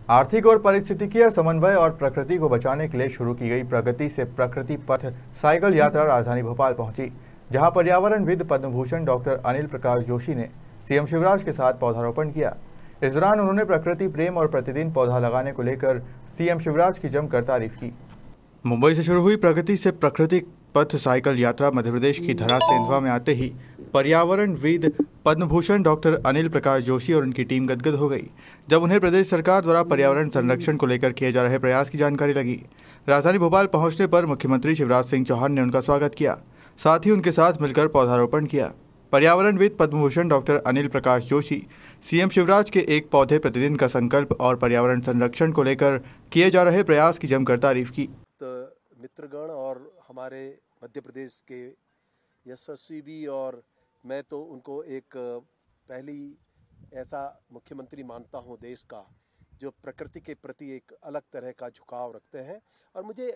आर्थिक और पारिस्थितिकीय समन्वय और प्रकृति को बचाने के लिए शुरू की गई प्रगति से प्रकृति पथ साइकिल यात्रा राजधानी भोपाल पहुंची, जहां पर्यावरणविद पद्म भूषण डॉक्टर अनिल प्रकाश जोशी ने सीएम शिवराज के साथ पौधारोपण किया। इस दौरान उन्होंने प्रकृति प्रेम और प्रतिदिन पौधा लगाने को लेकर सीएम शिवराज की जमकर तारीफ की। मुंबई से शुरू हुई प्रगति से प्रकृति पथ साइकिल यात्रा मध्य प्रदेश की धरा सेंधवा में आते ही पर्यावरणविद पद्म भूषण डॉक्टर अनिल प्रकाश जोशी और उनकी टीम गदगद हो गई, जब उन्हें प्रदेश सरकार द्वारा पर्यावरण संरक्षण को लेकर किए जा रहे प्रयास की जानकारी लगी। राजधानी भोपाल पहुंचने पर मुख्यमंत्री शिवराज सिंह चौहान ने उनका स्वागत किया, साथ ही उनके साथ मिलकर पौधारोपण किया। पर्यावरणविद पद्म भूषण डॉक्टर अनिल प्रकाश जोशी सीएम शिवराज के एक पौधे प्रतिदिन का संकल्प और पर्यावरण संरक्षण को लेकर किए जा रहे प्रयास की जमकर तारीफ की। मित्रगण और हमारे मध्य प्रदेश के यशस्वी भी, और मैं तो उनको एक पहली ऐसा मुख्यमंत्री मानता हूं देश का जो प्रकृति के प्रति एक अलग तरह का झुकाव रखते हैं। और मुझे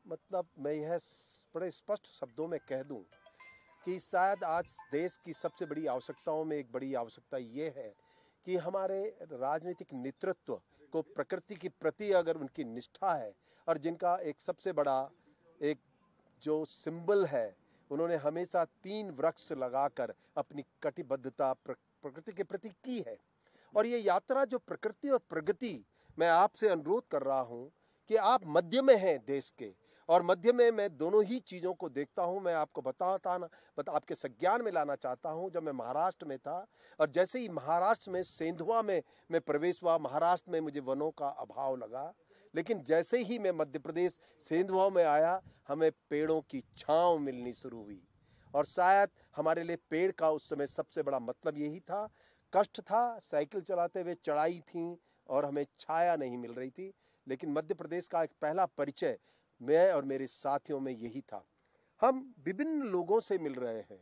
मैं यह बड़े स्पष्ट शब्दों में कह दूं कि शायद आज देश की सबसे बड़ी आवश्यकताओं में एक बड़ी आवश्यकता ये है कि हमारे राजनीतिक नेतृत्व को प्रकृति के प्रति अगर उनकी निष्ठा है, और जिनका एक सबसे बड़ा एक जो सिंबल है, उन्होंने हमेशा 3 वृक्ष लगाकर अपनी कटिबद्धता प्रकृति के प्रति की है। और ये यात्रा जो प्रकृति और प्रगति, मैं आपसे अनुरोध कर रहा हूं कि आप मध्य में हैं देश के, और मध्य में मैं दोनों ही चीज़ों को देखता हूं। मैं आपको आपके संज्ञान में लाना चाहता हूं। जब मैं महाराष्ट्र में था, और जैसे ही महाराष्ट्र में सेंधवा में मैं प्रवेश हुआ, महाराष्ट्र में मुझे वनों का अभाव लगा, लेकिन जैसे ही मैं मध्य प्रदेश सेंधवा में आया, हमें पेड़ों की छांव मिलनी शुरू हुई। और शायद हमारे लिए पेड़ का उस समय सबसे बड़ा मतलब यही था। कष्ट था, साइकिल चलाते हुए चढ़ाई थी और हमें छाया नहीं मिल रही थी, लेकिन मध्य प्रदेश का एक पहला परिचय मैं और मेरे साथियों में यही था। हम विभिन्न लोगों से मिल रहे हैं,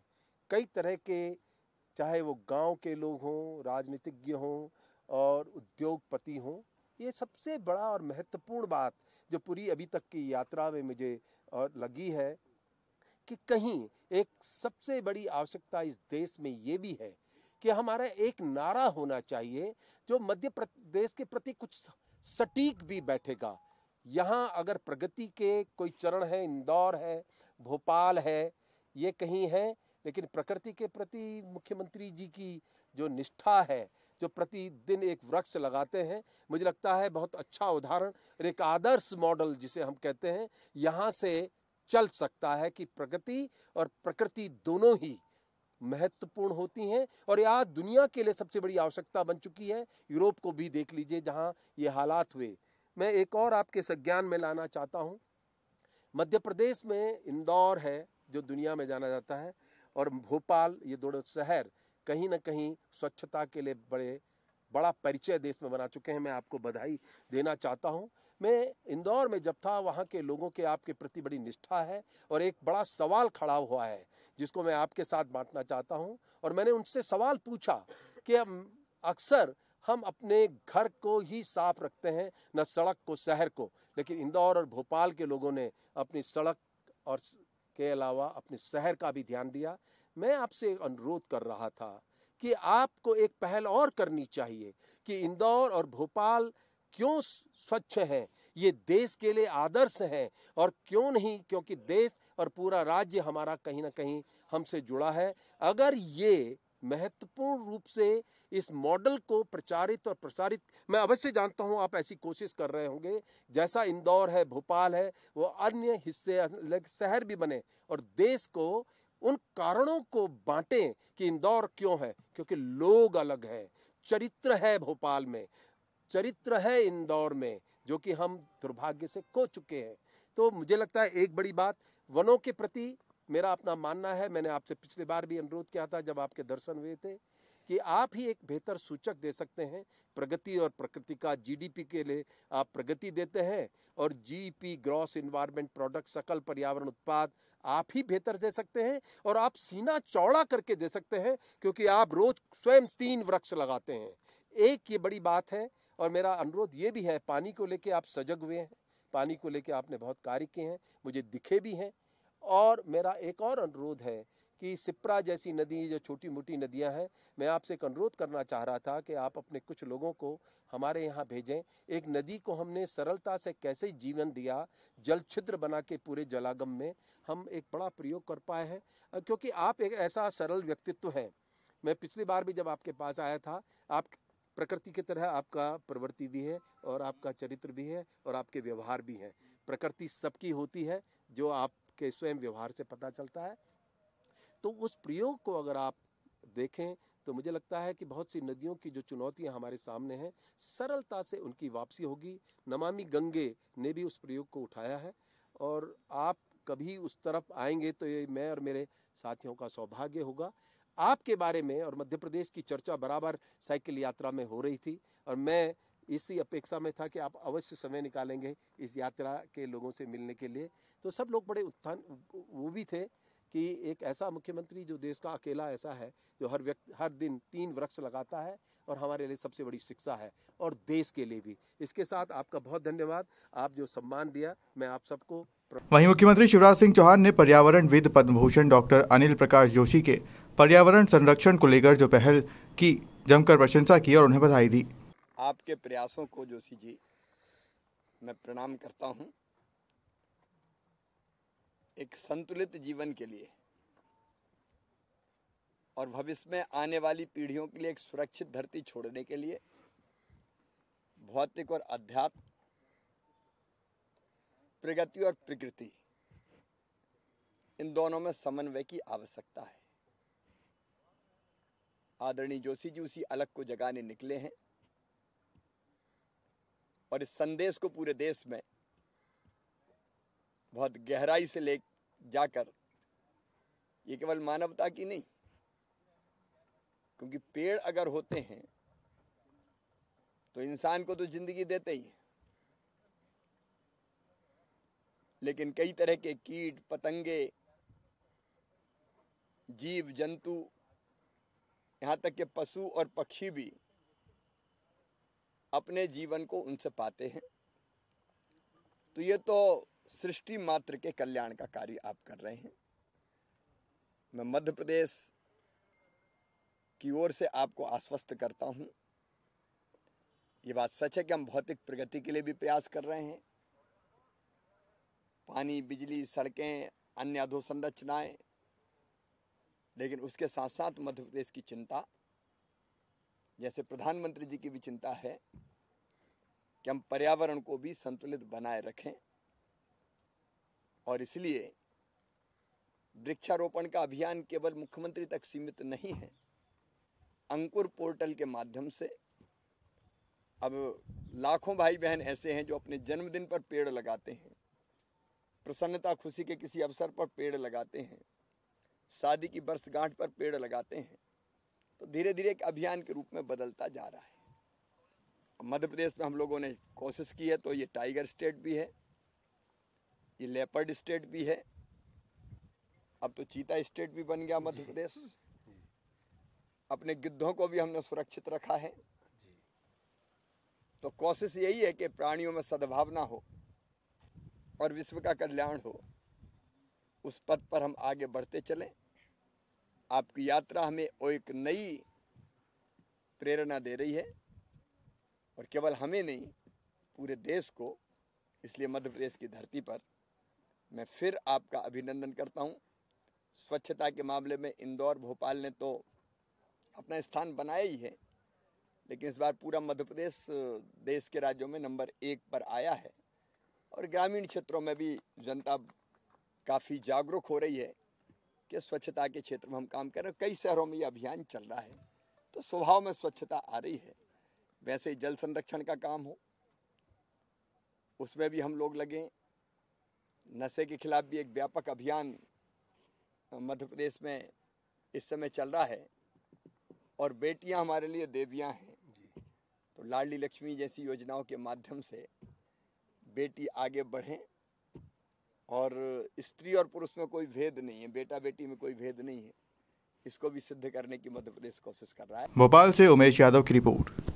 कई तरह के, चाहे वो गांव के लोग हों, राजनीतिज्ञ हों और उद्योगपति हों। ये सबसे बड़ा और महत्वपूर्ण बात जो पूरी अभी तक की यात्रा में मुझे और लगी है कि कहीं एक सबसे बड़ी आवश्यकता इस देश में ये भी है कि हमारा एक नारा होना चाहिए जो मध्य प्रदेश के प्रति कुछ सटीक भी बैठेगा। यहाँ अगर प्रगति के कोई चरण है, इंदौर है, भोपाल है, ये कहीं है, लेकिन प्रकृति के प्रति मुख्यमंत्री जी की जो निष्ठा है, जो प्रतिदिन एक वृक्ष लगाते हैं, मुझे लगता है बहुत अच्छा उदाहरण, एक आदर्श मॉडल जिसे हम कहते हैं, यहाँ से चल सकता है कि प्रगति और प्रकृति दोनों ही महत्वपूर्ण होती हैं। और यह आज दुनिया के लिए सबसे बड़ी आवश्यकता बन चुकी है। यूरोप को भी देख लीजिए जहाँ ये हालात हुए। मैं एक और आपके संज्ञान में लाना चाहता हूँ। मध्य प्रदेश में इंदौर है जो दुनिया में जाना जाता है, और भोपाल, ये दोनों शहर कहीं ना कहीं स्वच्छता के लिए बड़ा परिचय देश में बना चुके हैं। मैं आपको बधाई देना चाहता हूं। मैं इंदौर में जब था, वहां के लोगों के आपके प्रति बड़ी निष्ठा है, और एक बड़ा सवाल खड़ा हुआ है जिसको मैं आपके साथ बांटना चाहता हूं। और मैंने उनसे सवाल पूछा कि अक्सर हम अपने घर को ही साफ रखते हैं, न सड़क को, शहर को, लेकिन इंदौर और भोपाल के लोगों ने अपनी सड़क और के अलावा अपने शहर का भी ध्यान दिया। मैं आपसे अनुरोध कर रहा था कि आपको एक पहल और करनी चाहिए कि इंदौर और भोपाल क्यों स्वच्छ हैं, ये देश के लिए आदर्श हैं, और क्यों नहीं, क्योंकि देश और पूरा राज्य हमारा कहीं ना कहीं हमसे जुड़ा है। अगर ये महत्वपूर्ण रूप से इस मॉडल को प्रचारित और प्रसारित, मैं अवश्य जानता हूं आप ऐसी कोशिश कर रहे होंगे, जैसा इंदौर है, भोपाल है, वो अन्य हिस्से शहर भी बने और देश को उन कारणों को बांटें कि इंदौर क्यों है, क्योंकि लोग अलग हैं, चरित्र है भोपाल में, चरित्र है इंदौर में, जो कि हम दुर्भाग्य से खो चुके हैं। तो मुझे लगता है एक बड़ी बात वनों के प्रति मेरा अपना मानना है। मैंने आपसे पिछली बार भी अनुरोध किया था जब आपके दर्शन हुए थे कि आप ही एक बेहतर सूचक दे सकते हैं प्रगति और प्रकृति का। जीडीपी के लिए आप प्रगति देते हैं, और जीपी ग्रॉस इन्वायरमेंट प्रोडक्ट, सकल पर्यावरण उत्पाद, आप ही बेहतर दे सकते हैं। और आप सीना चौड़ा करके दे सकते हैं, क्योंकि आप रोज स्वयं 3 वृक्ष लगाते हैं। एक ये बड़ी बात है। और मेरा अनुरोध ये भी है, पानी को लेके आप सजग हुए हैं, पानी को लेके आपने बहुत कार्य किए हैं, मुझे दिखे भी हैं। और मेरा एक और अनुरोध है कि सिप्रा जैसी नदी, जो छोटी मोटी नदियां हैं, मैं आपसे एक अनुरोध करना चाह रहा था कि आप अपने कुछ लोगों को हमारे यहाँ भेजें। एक नदी को हमने सरलता से कैसे जीवन दिया, जल छिद्र बना के पूरे जलागम में हम एक बड़ा प्रयोग कर पाए हैं, क्योंकि आप एक ऐसा सरल व्यक्तित्व हैं। मैं पिछली बार भी जब आपके पास आया था, आप प्रकृति की तरह आपका प्रवृत्ति भी है और आपका चरित्र भी है और आपके व्यवहार भी हैं। प्रकृति सबकी होती है, जो आपके स्वयं व्यवहार से पता चलता है। तो उस प्रयोग को अगर आप देखें तो मुझे लगता है कि बहुत सी नदियों की जो चुनौतियां हमारे सामने हैं, सरलता से उनकी वापसी होगी। नमामि गंगे ने भी उस प्रयोग को उठाया है, और आप कभी उस तरफ आएंगे तो ये मैं और मेरे साथियों का सौभाग्य होगा। आपके बारे में और मध्य प्रदेश की चर्चा बराबर साइकिल यात्रा में हो रही थी, और मैं इसी अपेक्षा में था कि आप अवश्य समय निकालेंगे इस यात्रा के लोगों से मिलने के लिए। तो सब लोग बड़े उत्थान वो भी थे कि एक ऐसा मुख्यमंत्री जो देश का अकेला ऐसा है, जो हर दिन 3 वृक्ष लगाता है, और हमारे लिए सबसे बड़ी शिक्षा है, और देश के लिए भी। इसके साथ आपका बहुत धन्यवाद, आप जो सम्मान दिया, मैं आप सबको। वहीं मुख्यमंत्री शिवराज सिंह चौहान ने पर्यावरणविद पद्म भूषण डॉक्टर अनिल प्रकाश जोशी के पर्यावरण संरक्षण को लेकर जो पहल की जमकर प्रशंसा की और उन्हें बधाई दी। आपके प्रयासों को जोशी जी मैं प्रणाम करता हूं। एक संतुलित जीवन के लिए और भविष्य में आने वाली पीढ़ियों के लिए एक सुरक्षित धरती छोड़ने के लिए भौतिक और अध्यात्म, प्रगति और प्रकृति, इन दोनों में समन्वय की आवश्यकता है। आदरणीय जोशी जी उसी अलग को जगाने निकले हैं, और इस संदेश को पूरे देश में बहुत गहराई से ले जाकर, ये केवल मानवता की नहीं, क्योंकि पेड़ अगर होते हैं तो इंसान को तो जिंदगी देते ही हैं, लेकिन कई तरह के कीट पतंगे, जीव जंतु, यहाँ तक के पशु और पक्षी भी अपने जीवन को उनसे पाते हैं। तो ये तो सृष्टि मात्र के कल्याण का कार्य आप कर रहे हैं। मैं मध्य प्रदेश की ओर से आपको आश्वस्त करता हूं, ये बात सच है कि हम भौतिक प्रगति के लिए भी प्रयास कर रहे हैं। पानी, बिजली, सड़कें, अन्य अधोसंरचनाएं, लेकिन उसके साथ साथ मध्य प्रदेश की चिंता, जैसे प्रधानमंत्री जी की भी चिंता है कि हम पर्यावरण को भी संतुलित बनाए रखें। और इसलिए वृक्षारोपण का अभियान केवल मुख्यमंत्री तक सीमित नहीं है। अंकुर पोर्टल के माध्यम से अब लाखों भाई बहन ऐसे हैं जो अपने जन्मदिन पर पेड़ लगाते हैं, प्रसन्नता खुशी के किसी अवसर पर पेड़ लगाते हैं, शादी की वर्षगांठ पर पेड़ लगाते हैं। तो धीरे धीरे एक अभियान के रूप में बदलता जा रहा है। मध्य प्रदेश में हम लोगों ने कोशिश की है, तो ये टाइगर स्टेट भी है, ये लेपर्ड स्टेट भी है, अब तो चीता स्टेट भी बन गया मध्य प्रदेश। अपने गिद्धों को भी हमने सुरक्षित रखा है। तो कोशिश यही है कि प्राणियों में सद्भावना हो और विश्व का कल्याण हो। उस पथ पर हम आगे बढ़ते चलें। आपकी यात्रा हमें एक नई प्रेरणा दे रही है, और केवल हमें नहीं, पूरे देश को। इसलिए मध्य प्रदेश की धरती पर मैं फिर आपका अभिनंदन करता हूं। स्वच्छता के मामले में इंदौर, भोपाल ने तो अपना स्थान बनाया ही है, लेकिन इस बार पूरा मध्य प्रदेश देश के राज्यों में नंबर 1 पर आया है। और ग्रामीण क्षेत्रों में भी जनता काफ़ी जागरूक हो रही है कि स्वच्छता के क्षेत्र में हम काम कर रहे हैं। कई शहरों में ये अभियान चल रहा है, तो स्वभाव में स्वच्छता आ रही है। वैसे ही जल संरक्षण का काम हो, उसमें भी हम लोग लगे। नशे के खिलाफ भी एक व्यापक अभियान मध्य प्रदेश में इस समय चल रहा है। और बेटियां हमारे लिए देवियां हैं, तो लाडली लक्ष्मी जैसी योजनाओं के माध्यम से बेटी आगे बढ़ें। और स्त्री और पुरुष में कोई भेद नहीं है, बेटा बेटी में कोई भेद नहीं है। इसको भी सिद्ध करने की मध्य प्रदेश कोशिश कर रहा है। भोपाल से उमेश यादव की रिपोर्ट।